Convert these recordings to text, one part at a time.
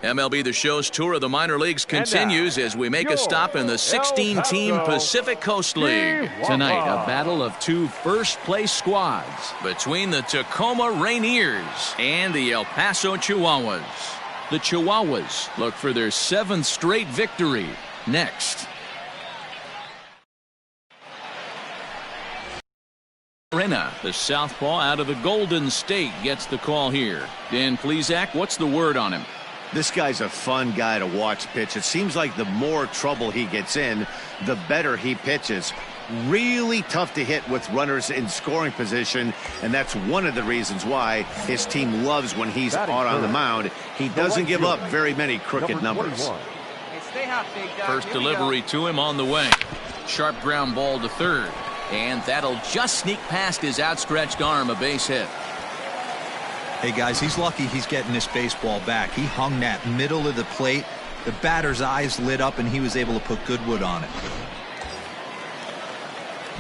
MLB The Show's tour of the minor leagues continues as we make a stop in the 16-team Pacific Coast League. Tonight, a battle of two first-place squads between the Tacoma Rainiers and the El Paso Chihuahuas. The Chihuahuas look for their 7th straight victory next. The southpaw out of the Golden State gets the call here. Dan Plesac, what's the word on him? This guy's a fun guy to watch pitch. It seems like the more trouble he gets in, the better he pitches. Really tough to hit with runners in scoring position, and that's one of the reasons why his team loves when he's out on the mound. He doesn't give up very many crooked numbers. First delivery to him on the way. Sharp ground ball to third, and that'll just sneak past his outstretched arm, a base hit. Hey guys, he's lucky he's getting this baseball back. He hung that middle of the plate. The batter's eyes lit up and he was able to put good wood on it.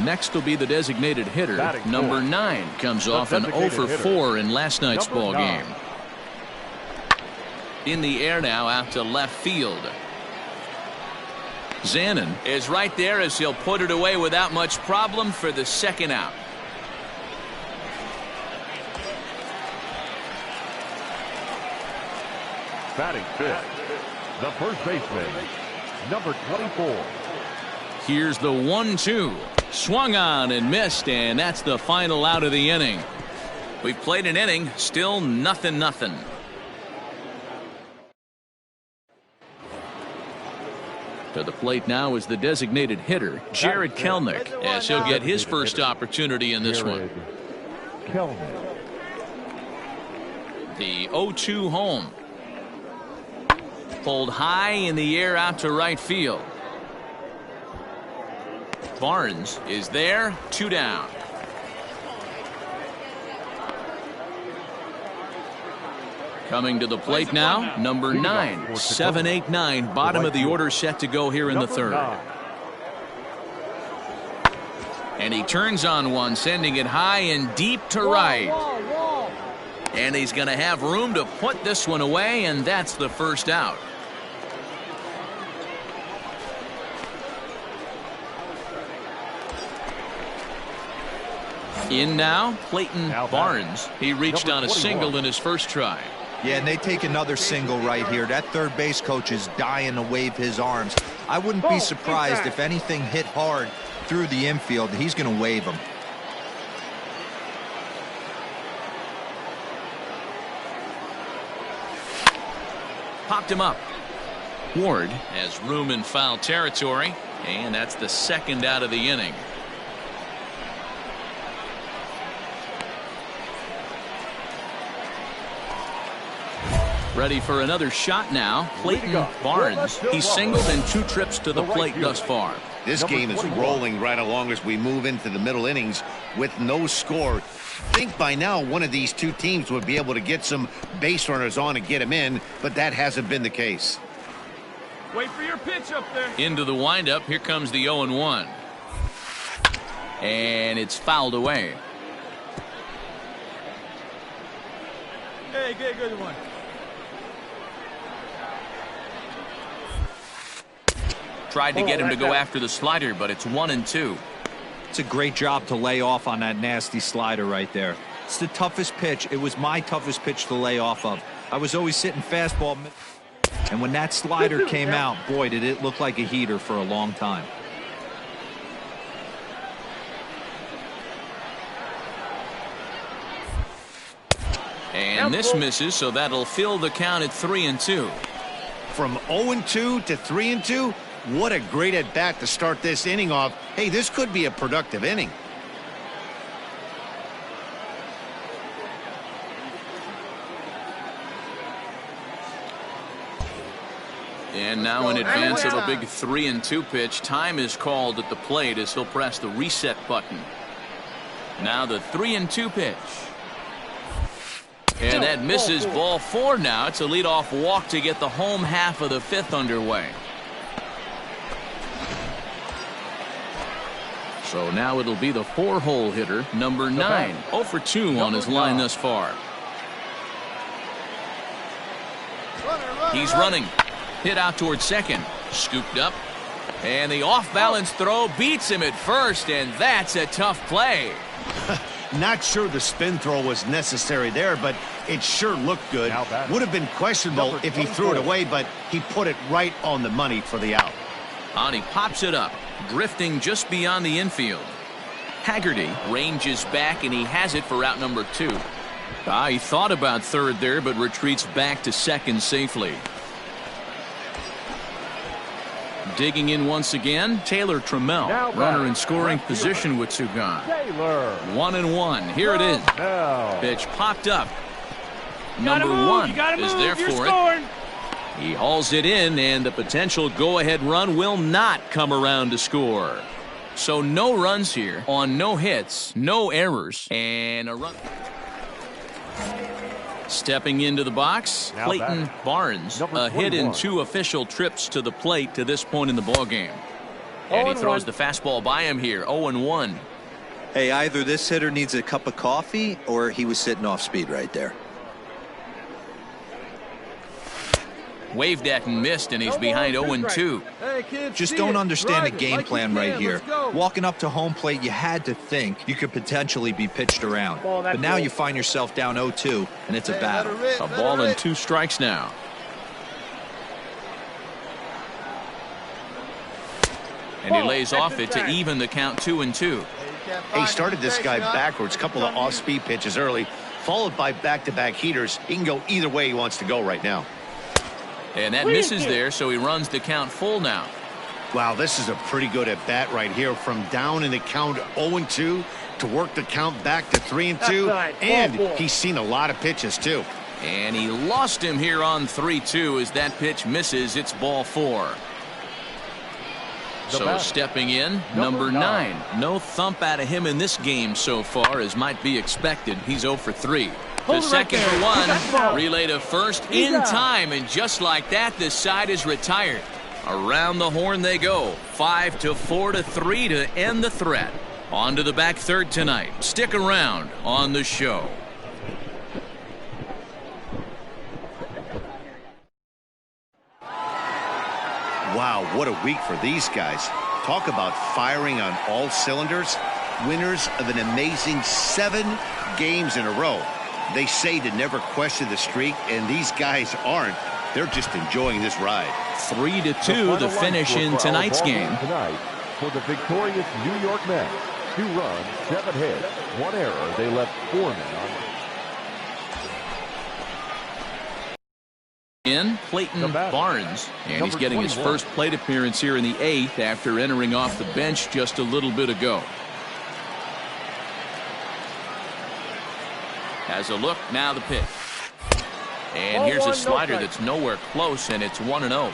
Next will be the designated hitter. Number 9 comes off an 0 for 4 in last night's ball game. In the air now out to left field. Zanin is right there as he'll put it away without much problem for the second out. Batting fifth, the first baseman, number 24. Here's the 1-2. Swung on and missed, and that's the final out of the inning. We've played an inning, still nothing. To the plate now is the designated hitter, Jared Kelenic, as he'll get his first opportunity in this one. The 0-2 home. Pulled high in the air out to right field. Barnes is there, 2 down. Coming to the plate now, number 9, 7-8-9, bottom of the order set to go here in the third. And he turns on one, sending it high and deep to right. And he's going to have room to put this one away, and that's the first out. In now, Clayton Barnes. He reached on a single in his first try. Yeah, and they take another single right here. That third base coach is dying to wave his arms. I wouldn't be surprised if anything hit hard through the infield. He's going to wave them. Popped him up. Ward has room in foul territory, and that's the second out of the inning. Ready for another shot now. Clayton Barnes. He's singled in 2 trips to the plate thus far. This game is rolling right along as we move into the middle innings with no score. I think by now one of these two teams would be able to get some base runners on and get them in, but that hasn't been the case. Wait for your pitch up there. Into the windup. Here comes the 0-1. And it's fouled away. Hey, good one. Tried to get him to go after the slider, but it's 1-2. It's a great job to lay off on that nasty slider right there. It's the toughest pitch. It was my toughest pitch to lay off of. I was always sitting fastball, and when that slider came out, boy, did it look like a heater for a long time. And this misses, so that'll fill the count at 3-2. From 0-2 to 3-2, what a great at-bat to start this inning off. Hey, this could be a productive inning. And now in advance of a big 3-2 pitch, time is called at the plate as he'll press the reset button. Now the 3-2 pitch. And that misses, ball 4 now. It's a leadoff walk to get the home half of the 5th underway. So now it'll be the 4-hole hitter, number 9. 0 for 2 on his line thus far. He's running. Hit out towards second. Scooped up. And the off-balance throw beats him at first, and that's a tough play. Not sure the spin throw was necessary there, but it sure looked good. Would have been questionable if he threw it away, but he put it right on the money for the out. And he pops it up, drifting just beyond the infield. Haggerty ranges back, and he has it for out number 2. He thought about third there, but retreats back to second safely. Digging in once again, Taylor Trammell, runner in scoring position with 2 gone. 1-1. Here it is. Pitch popped up. Number 1 is there for it. He hauls it in, and the potential go-ahead run will not come around to score. So no runs here on no hits, no errors, and a run. Stepping into the box, Clayton Barnes, a hit in 2 official trips to the plate to this point in the ballgame. And he throws the fastball by him here, 0-1. Hey, either this hitter needs a cup of coffee or he was sitting off speed right there. Waved at and missed, and he's behind 0-2. Just don't understand the game plan right here. Walking up to home plate, you had to think you could potentially be pitched around. But now you find yourself down 0-2, and it's a battle. A ball and 2 strikes now. And he lays off it to even the count 2-2. He started this guy backwards, couple of off-speed pitches early, followed by back-to-back heaters. He can go either way he wants to go right now. And that misses there, so he runs the count full now. Wow, this is a pretty good at-bat right here. From down in the count 0-2 to work the count back to 3-2. And he's seen a lot of pitches, too. And he lost him here on 3-2 as that pitch misses. It's ball 4. So stepping in, number 9. No thump out of him in this game so far, as might be expected. He's 0 for 3. To second for 1, relay to first in time, and just like that, this side is retired. Around the horn they go, 5-4-3 to end the threat. On to the back third tonight. Stick around on the show. Wow, what a week for these guys. Talk about firing on all cylinders. Winners of an amazing 7 games in a row. They say to never question the streak, and these guys aren't. They're just enjoying this ride. 3-2 the finish in tonight's game. Tonight, for the victorious New York Mets, 2 runs, 7 hits, 1 error. They left 4 men on. In Clayton Barnes, and he's getting his first plate appearance here in the 8th after entering off the bench just a little bit ago. Has a look, now the pitch. And here's a slider that's nowhere close, and it's 1-0.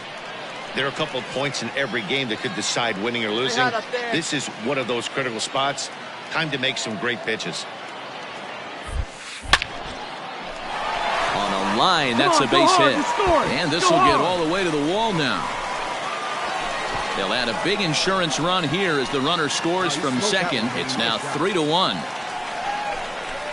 There are a couple of points in every game that could decide winning or losing. This is one of those critical spots. Time to make some great pitches. On a line, that's a base hit. And this will get all the way to the wall now. They'll add a big insurance run here as the runner scores from second. It's now 3-1.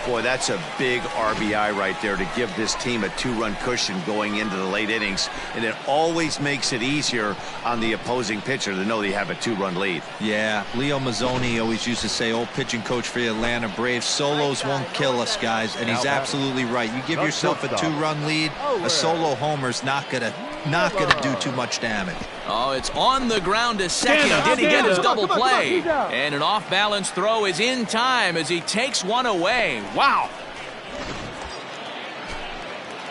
Boy, that's a big RBI right there to give this team a 2-run cushion going into the late innings. And it always makes it easier on the opposing pitcher to know they have a 2-run lead. Yeah, Leo Mazzoni always used to say, old pitching coach for the Atlanta Braves, solos won't kill us, guys. And he's absolutely right. You give yourself a 2-run lead, a solo homer's not gonna do too much damage. Oh, it's on the ground to second. Did he get his double play? And an off-balance throw is in time as he takes one away. Wow.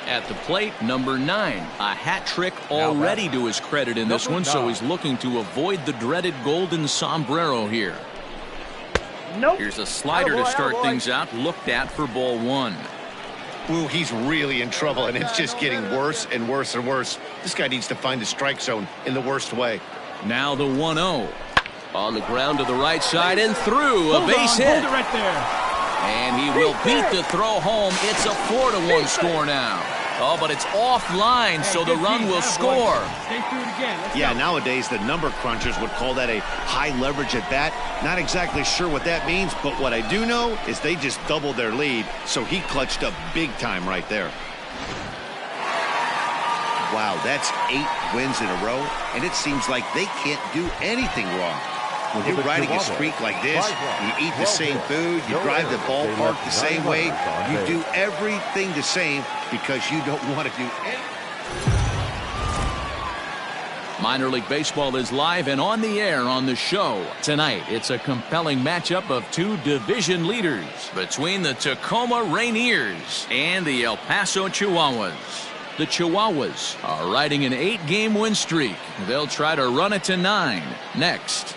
At the plate, number 9. A hat trick already to his credit in this one, so he's looking to avoid the dreaded golden sombrero here. Here's a slider to start things out, looked at for ball 1. Ooh, he's really in trouble, and it's just getting worse and worse and worse. This guy needs to find the strike zone in the worst way. Now the 1-0. On the ground to the right side and through. A base hit. Hold it right there. And he will beat the throw home. It's a 4-1 score now. Oh, but it's offline, so the run will score. Stay through it again. Yeah, nowadays the number crunchers would call that a high leverage at bat. Not exactly sure what that means, but what I do know is they just doubled their lead, so he clutched up big time right there. Wow, that's 8 wins in a row, and it seems like they can't do anything wrong. When you're riding a streak like this, you eat the same food, you drive the ballpark the same way, you do everything the same because you don't want to do anything. Minor League Baseball is live and on the air on the show. Tonight, it's a compelling matchup of 2 division leaders between the Tacoma Rainiers and the El Paso Chihuahuas. The Chihuahuas are riding an 8-game win streak. They'll try to run it to 9 next.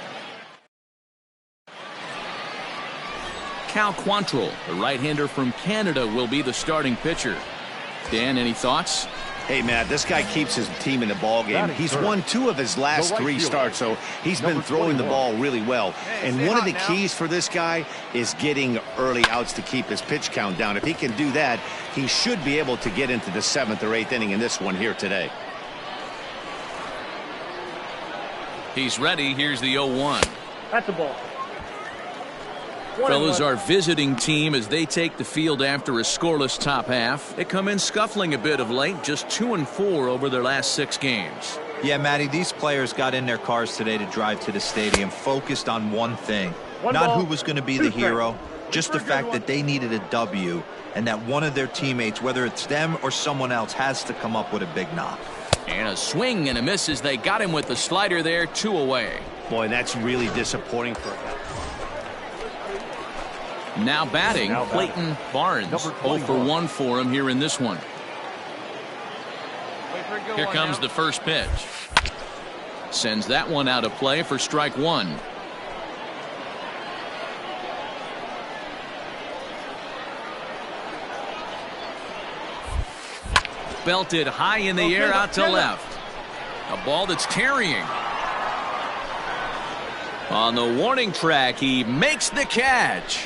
Cal Quantrill, the right-hander from Canada, will be the starting pitcher. Dan, any thoughts? Hey, Matt, this guy keeps his team in the ball game. He's won 2 of his last 3 starts, so he's been throwing the ball really well. And one of the keys for this guy is getting early outs to keep his pitch count down. If he can do that, he should be able to get into the 7th or 8th inning in this one here today. He's ready. Here's the 0-1. That's the ball. Fellas, our visiting team as they take the field after a scoreless top half. They come in scuffling a bit of late, just 2-4 over their last 6 games. Yeah, Matty, these players got in their cars today to drive to the stadium, focused on one thing. Not who was going to be the hero, just the fact that they needed a W and that one of their teammates, whether it's them or someone else, has to come up with a big knock. And a swing and a miss as they got him with the slider there, 2 away. Boy, that's really disappointing for him. Now batting, Clayton Barnes. 0 for 1 for him here in this one. Here comes the first pitch. Sends that one out of play for strike 1. Belted high in the air out to left. A ball that's carrying. On the warning track, he makes the catch.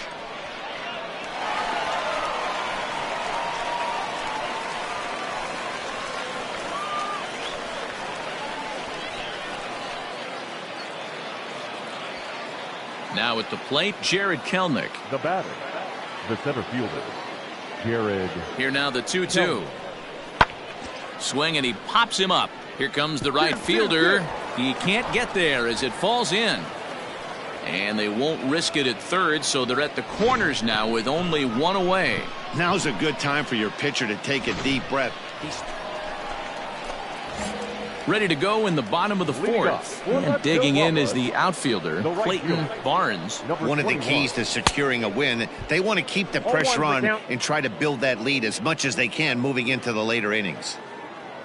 Now at the plate, Jared Kelnick. The batter, the center fielder, Jared. Here now the 2-2. Swing and he pops him up. Here comes the right fielder. He can't get there as it falls in. And they won't risk it at third, so they're at the corners now with only 1 away. Now's a good time for your pitcher to take a deep breath. Ready to go in the bottom of the 4th. And digging in is the outfielder, Clayton Barnes. One of the keys to securing a win, they want to keep the pressure on and try to build that lead as much as they can moving into the later innings.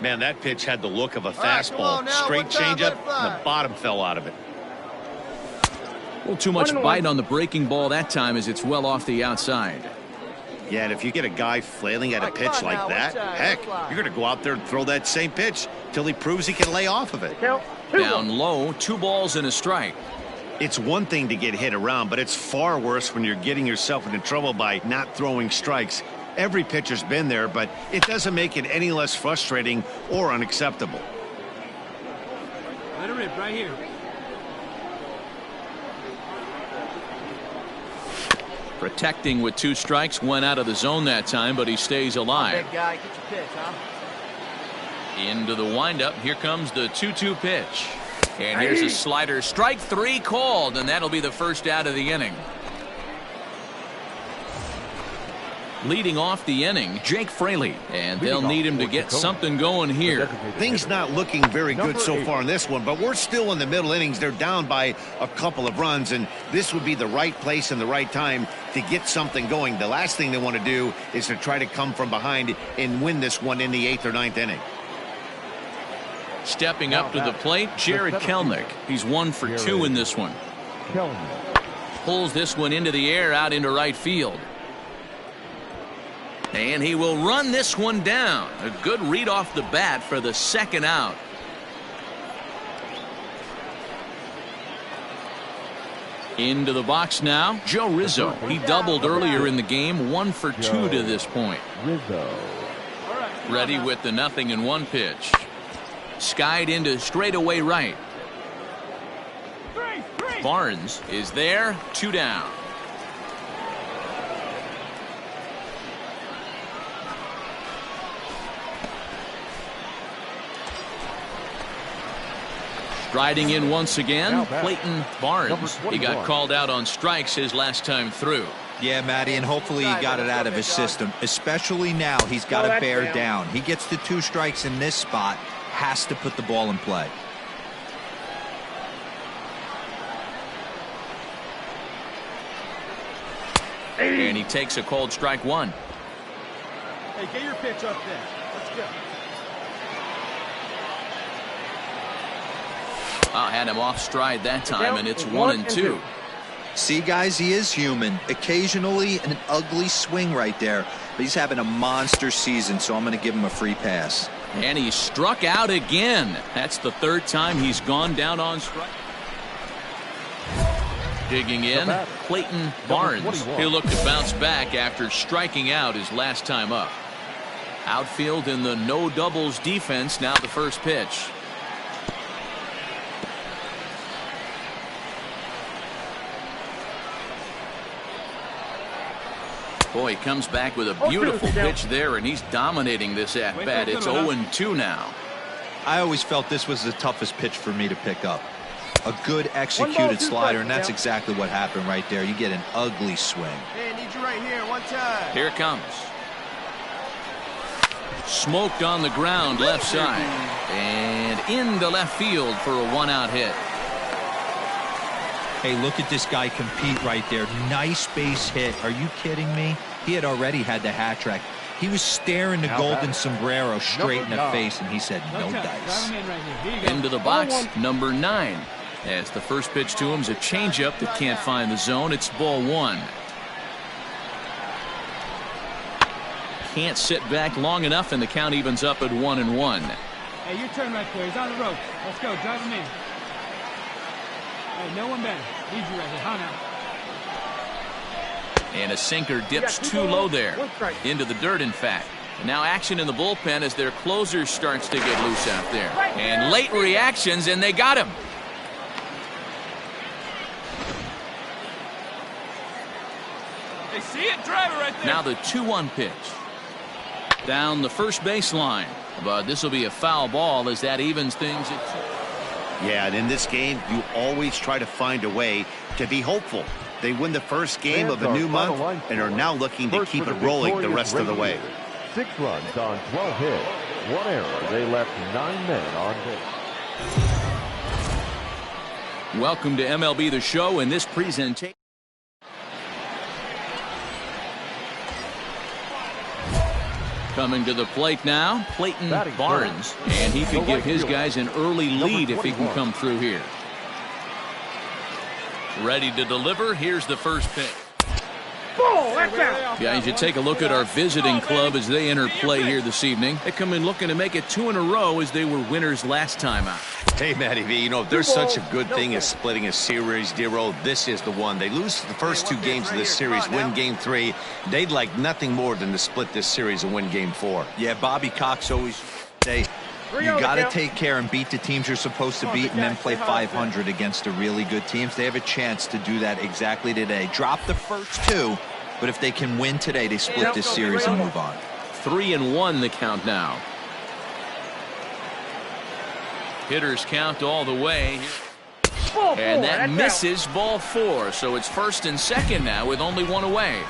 Man, that pitch had the look of a fastball. Straight changeup, and the bottom fell out of it. A little too much bite on the breaking ball that time as it's well off the outside. Yeah, and if you get a guy flailing at a pitch like that, heck, you're going to go out there and throw that same pitch till he proves he can lay off of it. Down low, 2 balls and a strike. It's one thing to get hit around, but it's far worse when you're getting yourself into trouble by not throwing strikes. Every pitcher's been there, but it doesn't make it any less frustrating or unacceptable. Let him rip right here. Protecting with 2 strikes, went out of the zone that time, but he stays alive. Big guy, get your pitch, huh? Into the windup. Here comes the 2-2 pitch. And here's a slider. Strike 3 called, and that'll be the first out of the inning. Leading off the inning, Jake Fraley. And they'll need him to get something going here. Things not looking very good so far in this one, but we're still in the middle innings. They're down by a couple of runs, and this would be the right place and the right time to get something going. The last thing they want to do is to try to come from behind and win this one in the 8th or 9th inning. Stepping up to the plate, Jared Kelenic. He's 1 for 2 in this one. Pulls this one into the air out into right field. And he will run this one down. A good read off the bat for the 2nd out. Into the box now, Joe Rizzo. He doubled earlier in the game, 1 for 2 to this point. Ready with the 0-1 pitch. Skied into straightaway right. Barnes is there, 2 down. Striding in once again, Clayton Barnes. He got called out on strikes his last time through. Yeah, Matty, and hopefully he got it out of his system. Especially now, he's got to bear down. He gets the 2 strikes in this spot, has to put the ball in play. And he takes a called strike 1. Hey, get your pitch up there. Let's go. Had him off stride that time, and it's 1-2. See, guys, he is human. Occasionally an ugly swing right there, but he's having a monster season, so I'm going to give him a free pass. And he struck out again. That's the 3rd time he's gone down on strike. Digging in, Clayton Barnes. He'll look to bounce back after striking out his last time up. Outfield in the no doubles defense. Now the first pitch. Boy, he comes back with a beautiful pitch there, and he's dominating this at-bat. It's 0-2 now. I always felt this was the toughest pitch for me to pick up. A good executed slider, and that's exactly what happened right there. You get an ugly swing. Hey, I need you right here, 1 time. Here it comes. Smoked on the ground left side. And into left field for a 1-out hit. Hey, look at this guy compete right there. Nice base hit. Are you kidding me? He had already had the hat trick. He was staring the golden sombrero straight in the face, and he said, no dice. Into the box, number 9. As the first pitch to him is a changeup that can't find the zone. It's ball 1. Can't sit back long enough, and the count evens up at 1-1. Hey, your turn right there. He's on the rope. Let's go. Drive him in. Hey, no one better. Need you right here. Huh now? And a sinker dips too low there. Into the dirt, in fact. And now action in the bullpen as their closer starts to get loose out there. And late reactions, and they got him. They see it. Drive it right there. Now the 2-1 pitch. Down the first baseline. But this will be a foul ball as that evens things at 2. Yeah, and in this game, you always try to find a way to be hopeful. They win the first game of a new month and are now looking to keep it rolling the rest of the way. 6 runs on 12 hits, 1 error. They left 9 men on base. Welcome to MLB The Show in this presentation. Coming to the plate now, Clayton Barnes. And he could give his guys an early lead if he can come through here. Ready to deliver. Here's the first pitch. Guys, you take a look at our visiting club as they enter play here this evening. They come in looking to make it 2 in a row as they were winners last time out. Hey, Matty V, you know, if there's such a good thing as splitting a series, Dero, this is the one. They lose the first 2 games of this series, win Game 3. They'd like nothing more than to split this series and win Game 4. Yeah, Bobby Cox always say, you got to take care and beat the teams you're supposed to beat and then play 500 against the really good teams. They have a chance to do that exactly today. Drop the first 2, but if they can win today, they split this series and move on. 3-1 the count now. Hitters count all the way. And that misses, ball 4. So it's 1st and 2nd now with only 1 away.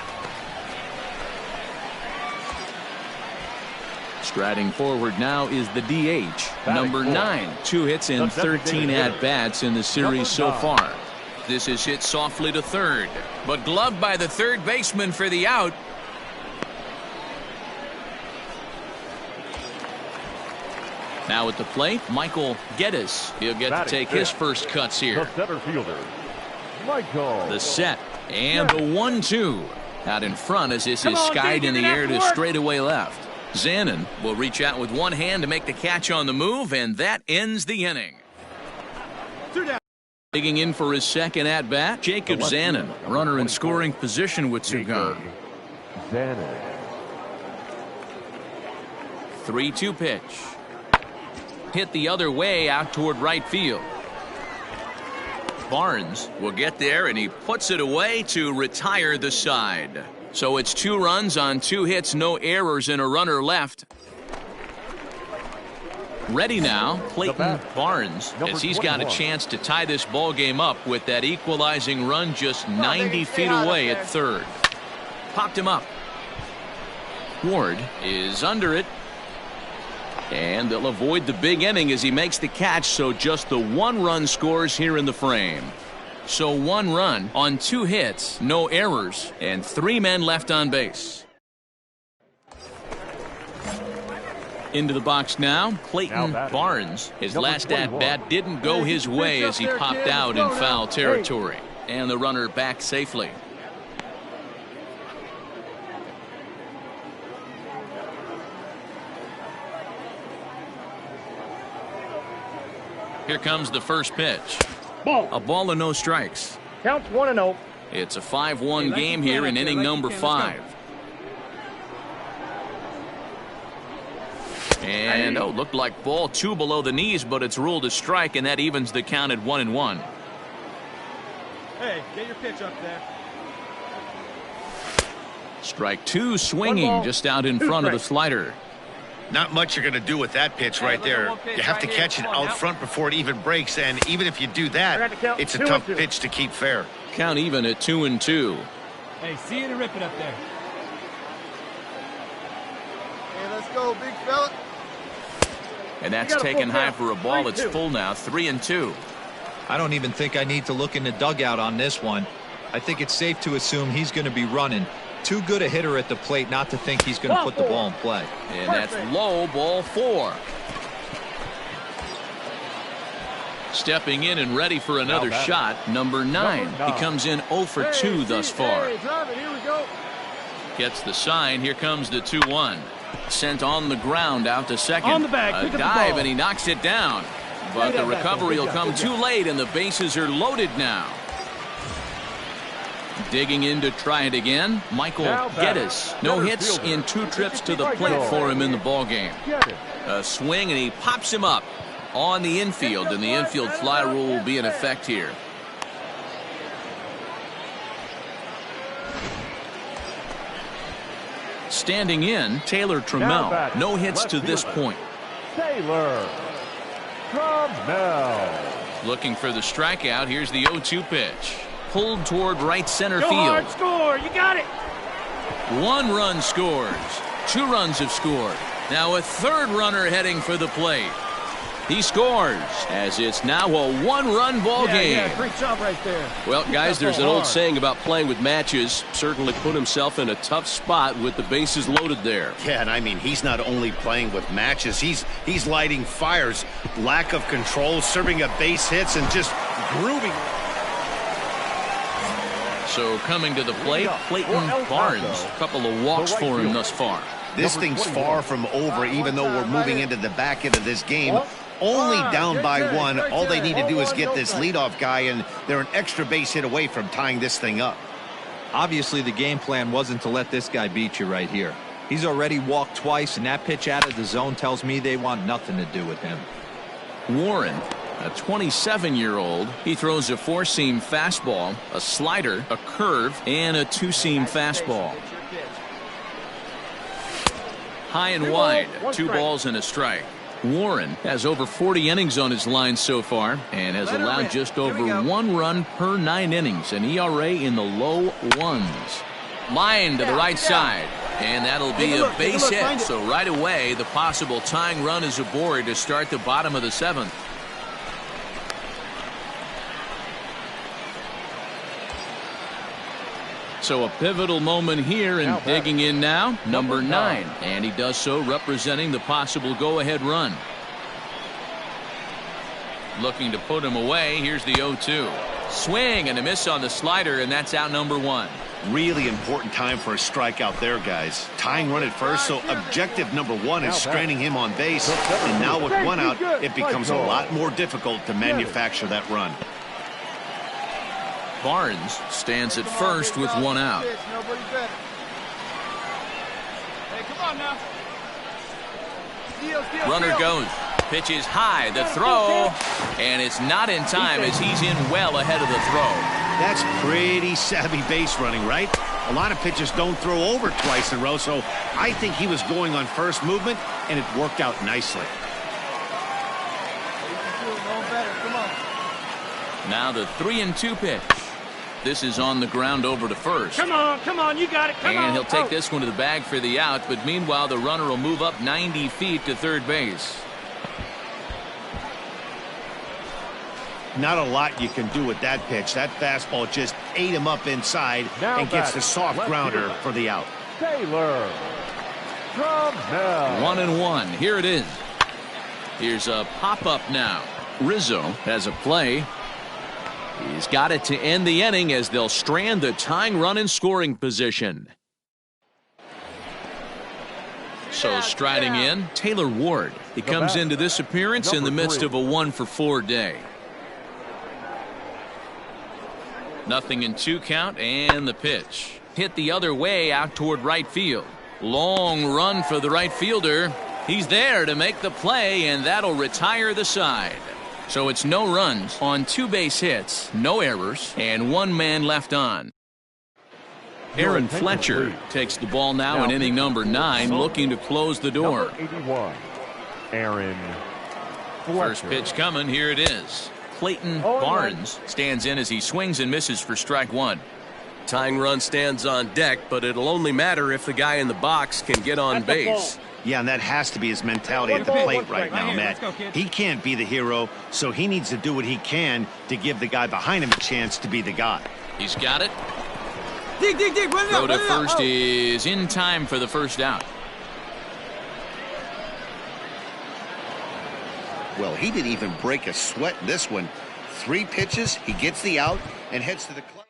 Striding forward now is the DH, number 9. 2 hits and 13 at-bats in the series so far. This is hit softly to third, but gloved by the third baseman for the out. Now at the plate, Michael Geddes. He'll get to take his first cuts here. The center fielder, Michael. The set and the 1-2. Out in front as this is skied in the air to straightaway left. Zanin will reach out with one hand to make the catch on the move, and that ends the inning. Digging in for his second at-bat, Jacob Zanin, runner in scoring position with 2 gone. Zanin. 3-2 pitch. Hit the other way out toward right field. Barnes will get there, and he puts it away to retire the side. So it's 2 runs on 2 hits, no errors, and a runner left. Ready now, Clayton Barnes, as he's got a chance to tie this ball game up with that equalizing run just 90 feet away at third. Popped him up. Ward is under it. And they'll avoid the big inning as he makes the catch, so just the 1 run scores here in the frame. So 1 run on 2 hits, no errors, and 3 men left on base. Into the box now, Clayton Barnes. His last at-bat didn't go his way as he popped out in foul territory. And the runner back safely. Here comes the first pitch. A ball and no strikes. Counts 1-0. It's a 5-1 game here in inning number 5. And looked like ball 2 below the knees, but it's ruled a strike, and that evens the count at 1-1. Hey, get your pitch up there. Strike 2 swinging just out in front of the slider. Not much you're going to do with that pitch right there. You have to catch it out front before it even breaks, and even if you do that, it's a tough pitch to keep fair. Count even at 2-2. Hey, see you to rip it up there. Hey, let's go, big fella. And that's taken high for a ball. It's full now, 3-2. I don't even think I need to look in the dugout on this one. I think it's safe to assume he's going to be running. Too good a hitter at the plate not to think he's going to put the ball in play. And that's low, ball 4. Stepping in and ready for another shot, number 9. He comes in 0 for 2 thus far. Gets the sign. Here comes the 2-1. Sent on the ground out to second. On the bag, a dive, and he knocks it down. But the recovery will come too late, and the bases are loaded now. Digging in to try it again, Michael Geddes. No hits in 2 trips to the plate for him in the ballgame. A swing, and he pops him up on the infield, and the infield fly rule will be in effect here. Standing in, Taylor Trammell. No hits to this point. Taylor Trammell. Looking for the strikeout. Here's the 0-2 pitch. Pulled toward right center field. Hard score. You got it. 1 run scores. 2 runs have scored. Now a 3rd runner heading for the plate. He scores as it's now a 1-run ball game. Yeah, great job right there. Well, guys, there's an old saying about playing with matches. Certainly put himself in a tough spot with the bases loaded there. Yeah, and I mean, he's not only playing with matches, he's lighting fires. Lack of control, serving up base hits, and just grooving. So coming to the plate, Clayton Barnes. A couple of walks for him thus far. This thing's far from over, even though we're moving into the back end of this game. Only down by one. All they need to do is get this leadoff guy, and they're an extra base hit away from tying this thing up. Obviously, the game plan wasn't to let this guy beat you right here. He's already walked twice, and that pitch out of the zone tells me they want nothing to do with him. Warren, a 27-year-old. He throws a four-seam fastball, a slider, a curve, and a two-seam fastball. High and wide, 2 balls and a strike. Warren has over 40 innings on his line so far and has allowed just over 1 run per 9 innings, an ERA in the low 1s. Line to the right side, and that'll be a base hit. So right away, the possible tying run is aboard to start the bottom of the 7th. So a pivotal moment here, and digging in now, number 9. And he does so representing the possible go-ahead run. Looking to put him away. Here's the 0-2. Swing and a miss on the slider, and that's out number 1. Really important time for a strikeout there, guys. Tying run at first, so objective number 1 is stranding him on base. And now with 1 out, it becomes a lot more difficult to manufacture that run. Barnes stands at first with 1 out. Hey, come on now. Runner goes. Pitch is high. The throw. And it's not in time as he's in well ahead of the throw. That's pretty savvy base running, right? A lot of pitchers don't throw over twice in a row, so I think he was going on first movement, and it worked out nicely. Now the 3-2 pitch. This is on the ground over to first. Come on, you got it. Come on. And he'll take this one to the bag for the out, but meanwhile the runner will move up 90 feet to third base. Not a lot you can do with that pitch. That fastball just ate him up inside and gets the soft grounder for the out. Taylor. 1-1. Here it is. Here's a pop-up now. Rizzo has a play. He's got it to end the inning as they'll strand the tying run in scoring position. So striding in, Taylor Ward. He comes into this appearance in the midst of a 1-for-4 day. 0-2 count, and the pitch. Hit the other way out toward right field. Long run for the right fielder. He's there to make the play, and that'll retire the side. So it's no runs on 2 base hits, no errors, and 1 man left on. Aaron Fletcher takes the ball now in inning number 9, looking to close the door. 81. Aaron Fletcher. First pitch coming. Here it is. Clayton Barnes stands in as he swings and misses for strike 1. Tying run stands on deck, but it'll only matter if the guy in the box can get on base. Yeah, and that has to be his mentality at the plate right now, Matt. He can't be the hero, so he needs to do what he can to give the guy behind him a chance to be the guy. He's got it. Throw to first is in time for the first out. Well, he didn't even break a sweat in this one. 3 pitches, he gets the out and heads to the club.